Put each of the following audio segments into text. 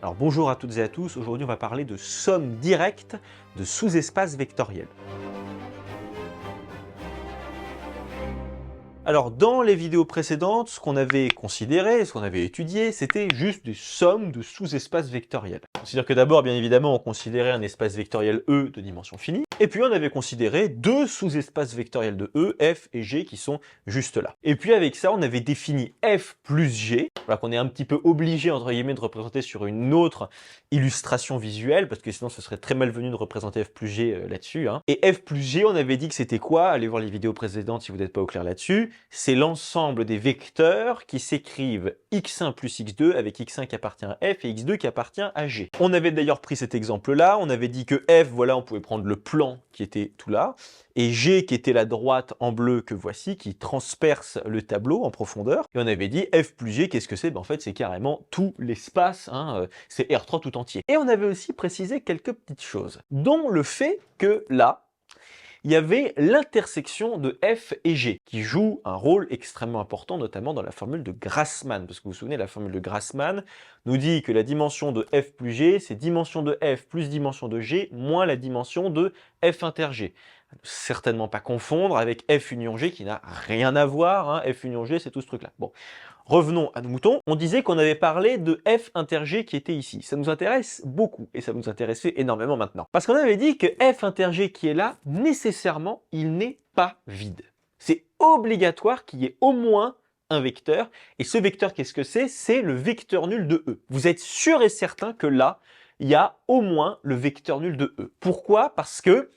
Alors bonjour à toutes et à tous, aujourd'hui on va parler de somme directe de sous-espaces vectoriels. Alors dans les vidéos précédentes, ce qu'on avait considéré, ce qu'on avait étudié, c'était juste des sommes de sous-espaces vectoriels. C'est-à-dire que d'abord, bien évidemment, on considérait un espace vectoriel E de dimension finie, et puis on avait considéré deux sous-espaces vectoriels de E, F et G, qui sont juste là. Et puis avec ça, on avait défini F plus G, voilà, qu'on est un petit peu obligé, entre guillemets, de représenter sur une autre illustration visuelle, parce que sinon ce serait très malvenu de représenter F plus G là-dessus. Et F plus G, on avait dit que c'était quoi? Allez voir les vidéos précédentes si vous n'êtes pas au clair là-dessus. C'est l'ensemble des vecteurs qui s'écrivent x1 plus x2 avec x1 qui appartient à f et x2 qui appartient à g. On avait d'ailleurs pris cet exemple-là, on avait dit que f, voilà, on pouvait prendre le plan qui était tout là, et g qui était la droite en bleu que voici, qui transperce le tableau en profondeur, et on avait dit f plus g, qu'est-ce que c'est? En fait, c'est carrément tout l'espace, c'est R3 tout entier. Et on avait aussi précisé quelques petites choses, dont le fait que là, il y avait l'intersection de F et G, qui joue un rôle extrêmement important, notamment dans la formule de Grassmann, parce que vous vous souvenez, la formule de Grassmann nous dit que la dimension de F plus G, c'est dimension de F plus dimension de G, moins la dimension de F inter G. Certainement pas confondre avec F union G, qui n'a rien à voir, F union G, c'est tout ce truc-là. Bon. Revenons à nos moutons. On disait qu'on avait parlé de F inter G qui était ici. Ça nous intéresse beaucoup et ça nous intéressait énormément maintenant. Parce qu'on avait dit que F inter G qui est là, nécessairement, il n'est pas vide. C'est obligatoire qu'il y ait au moins un vecteur. Et ce vecteur, qu'est-ce que c'est? C'est le vecteur nul de E. Vous êtes sûr et certain que là, il y a au moins le vecteur nul de E. Pourquoi? Parce que,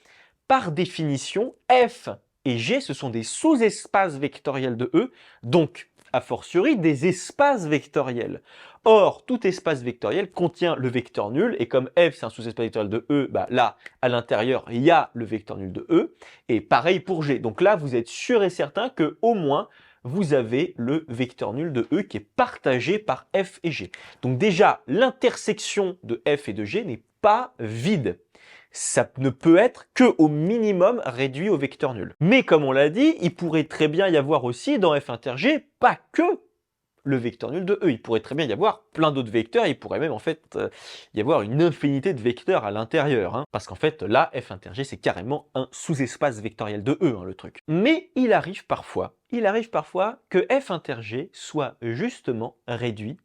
par définition, F et G, ce sont des sous-espaces vectoriels de E. Donc, a fortiori des espaces vectoriels. Or, tout espace vectoriel contient le vecteur nul, et comme F c'est un sous-espace vectoriel de E, là, à l'intérieur, il y a le vecteur nul de E, et pareil pour G. Donc là, vous êtes sûr et certain que au moins, vous avez le vecteur nul de E qui est partagé par F et G. Donc déjà, l'intersection de F et de G n'est pas vide. Ça ne peut être que au minimum réduit au vecteur nul. Mais comme on l'a dit, il pourrait très bien y avoir aussi dans F inter G pas que le vecteur nul de E. Il pourrait très bien y avoir plein d'autres vecteurs, il pourrait même en fait y avoir une infinité de vecteurs à l'intérieur. Parce qu'en fait là, F inter G c'est carrément un sous-espace vectoriel de E, le truc. Mais il arrive parfois que F inter G soit justement réduit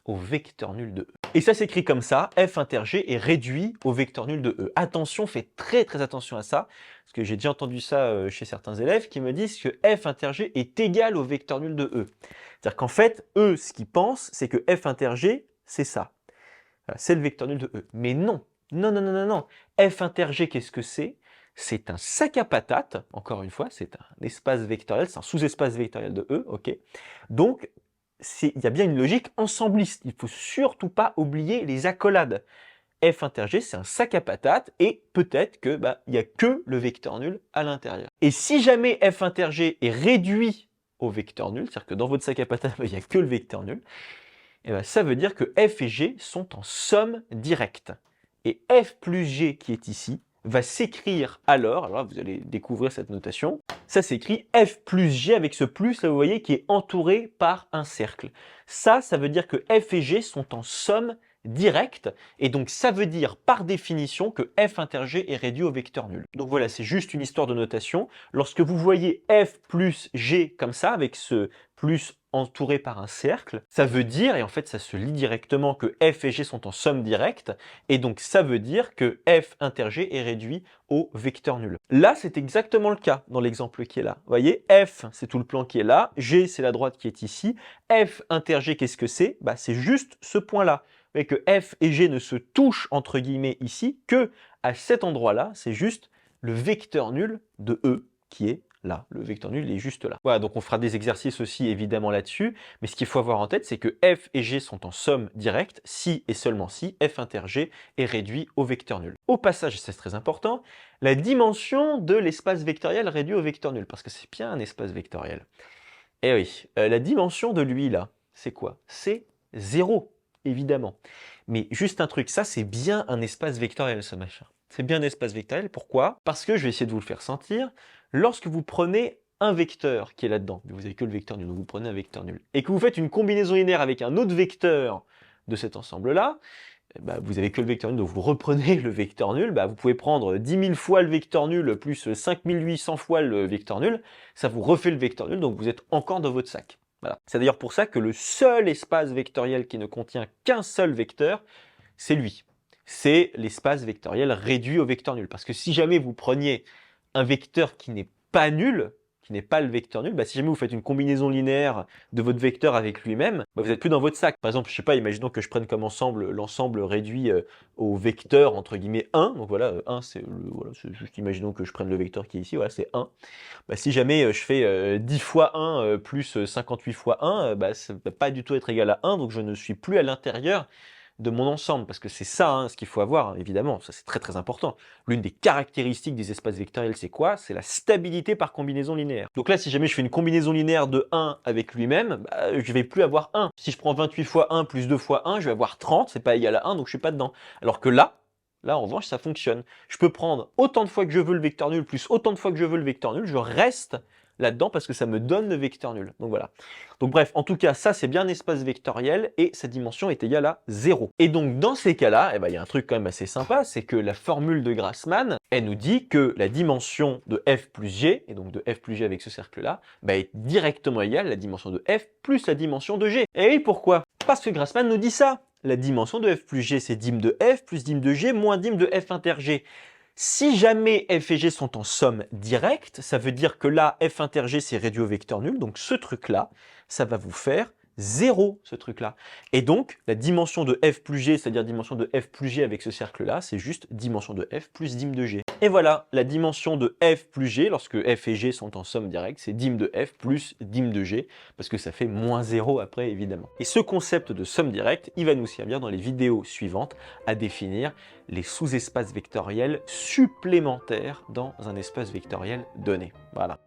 au vecteur nul de E. Et ça s'écrit comme ça, F inter G est réduit au vecteur nul de E. Attention, faites très attention à ça, parce que j'ai déjà entendu ça chez certains élèves qui me disent que F inter G est égal au vecteur nul de E. C'est-à-dire qu'en fait, eux, ce qu'ils pensent, c'est que F inter G, c'est ça. C'est le vecteur nul de E. Mais non, non. F inter G, qu'est-ce que c'est? C'est un sac à patates, encore une fois, c'est un espace vectoriel, c'est un sous-espace vectoriel de E, ok. Donc, il y a bien une logique ensembliste. Il ne faut surtout pas oublier les accolades. F inter G, c'est un sac à patates et peut-être que il n'y a que le vecteur nul à l'intérieur. Et si jamais F inter G est réduit au vecteur nul, c'est-à-dire que dans votre sac à patates, il n'y a que le vecteur nul, et ça veut dire que F et G sont en somme directe. Et F plus G qui est ici va s'écrire alors là vous allez découvrir cette notation, ça s'écrit F plus G avec ce plus, là vous voyez, qui est entouré par un cercle. Ça veut dire que F et G sont en somme directe, et donc ça veut dire par définition que F inter G est réduit au vecteur nul. Donc voilà, c'est juste une histoire de notation. Lorsque vous voyez F plus G comme ça, avec ce plus entouré par un cercle, ça veut dire, et en fait ça se lit directement, que F et G sont en somme directe, et donc ça veut dire que F inter G est réduit au vecteur nul. Là, c'est exactement le cas dans l'exemple qui est là. Vous voyez, F, c'est tout le plan qui est là, G, c'est la droite qui est ici. F inter G, qu'est-ce que c'est? C'est juste ce point-là. Vous voyez que F et G ne se touchent, entre guillemets, ici, que à cet endroit-là, c'est juste le vecteur nul de E qui est là. Le vecteur nul est juste là. Voilà, donc on fera des exercices aussi évidemment là-dessus, mais ce qu'il faut avoir en tête, c'est que F et G sont en somme directe si et seulement si F inter G est réduit au vecteur nul. Au passage, c'est très important, la dimension de l'espace vectoriel réduit au vecteur nul, parce que c'est bien un espace vectoriel. Eh oui, la dimension de lui là, c'est quoi? C'est 0, évidemment. Mais juste un truc, ça c'est bien un espace vectoriel ce machin. C'est bien un espace vectoriel, pourquoi? Parce que, je vais essayer de vous le faire sentir, lorsque vous prenez un vecteur qui est là-dedans, vous n'avez que le vecteur nul, donc vous prenez un vecteur nul, et que vous faites une combinaison linéaire avec un autre vecteur de cet ensemble-là, bah, vous avez que le vecteur nul, donc vous reprenez le vecteur nul, bah, vous pouvez prendre 10 000 fois le vecteur nul plus 5800 fois le vecteur nul, ça vous refait le vecteur nul, donc vous êtes encore dans votre sac. Voilà. C'est d'ailleurs pour ça que le seul espace vectoriel qui ne contient qu'un seul vecteur, c'est lui. C'est l'espace vectoriel réduit au vecteur nul. Parce que si jamais vous preniez un vecteur qui n'est pas nul, qui n'est pas le vecteur nul, bah si jamais vous faites une combinaison linéaire de votre vecteur avec lui-même, bah vous n'êtes plus dans votre sac. Par exemple, je sais pas, imaginons que je prenne comme ensemble l'ensemble réduit au vecteur entre guillemets 1. Donc voilà, 1 c'est voilà, juste imaginons que je prenne le vecteur qui est ici, voilà, c'est 1. Bah, si jamais je fais 10 fois 1 plus 58 fois 1, bah, ça ne va pas du tout être égal à 1, donc je ne suis plus à l'intérieur de mon ensemble, parce que c'est ça hein, ce qu'il faut avoir, hein, évidemment, ça c'est très très important. L'une des caractéristiques des espaces vectoriels, c'est quoi? C'est la stabilité par combinaison linéaire. Donc là, si jamais je fais une combinaison linéaire de 1 avec lui-même, bah, je vais plus avoir 1. Si je prends 28 fois 1 plus 2 fois 1, je vais avoir 30, c'est pas égal à 1, donc je suis pas dedans. Alors que là, en revanche, ça fonctionne. Je peux prendre autant de fois que je veux le vecteur nul, plus autant de fois que je veux le vecteur nul, je reste là-dedans parce que ça me donne le vecteur nul. Donc voilà. Donc bref, en tout cas, ça c'est bien un espace vectoriel et sa dimension est égale à 0. Et donc dans ces cas-là, il y a un truc quand même assez sympa, c'est que la formule de Grassmann, elle nous dit que la dimension de f plus g, et donc de f plus g avec ce cercle-là, est directement égale à la dimension de f plus la dimension de g. Et oui, pourquoi? Parce que Grassmann nous dit ça. La dimension de f plus g, c'est dim de f plus dim de g moins dim de f inter g. Si jamais f et g sont en somme directe, ça veut dire que là, f inter g, c'est réduit au vecteur nul. Donc ce truc-là, ça va vous faire 0, ce truc-là. Et donc, la dimension de f plus g, c'est-à-dire dimension de f plus g avec ce cercle-là, c'est juste dimension de f plus dim de g. Et voilà, la dimension de f plus g, lorsque f et g sont en somme directe, c'est dim de f plus dim de g, parce que ça fait moins 0 après, évidemment. Et ce concept de somme directe, il va nous servir dans les vidéos suivantes à définir les sous-espaces vectoriels supplémentaires dans un espace vectoriel donné. Voilà.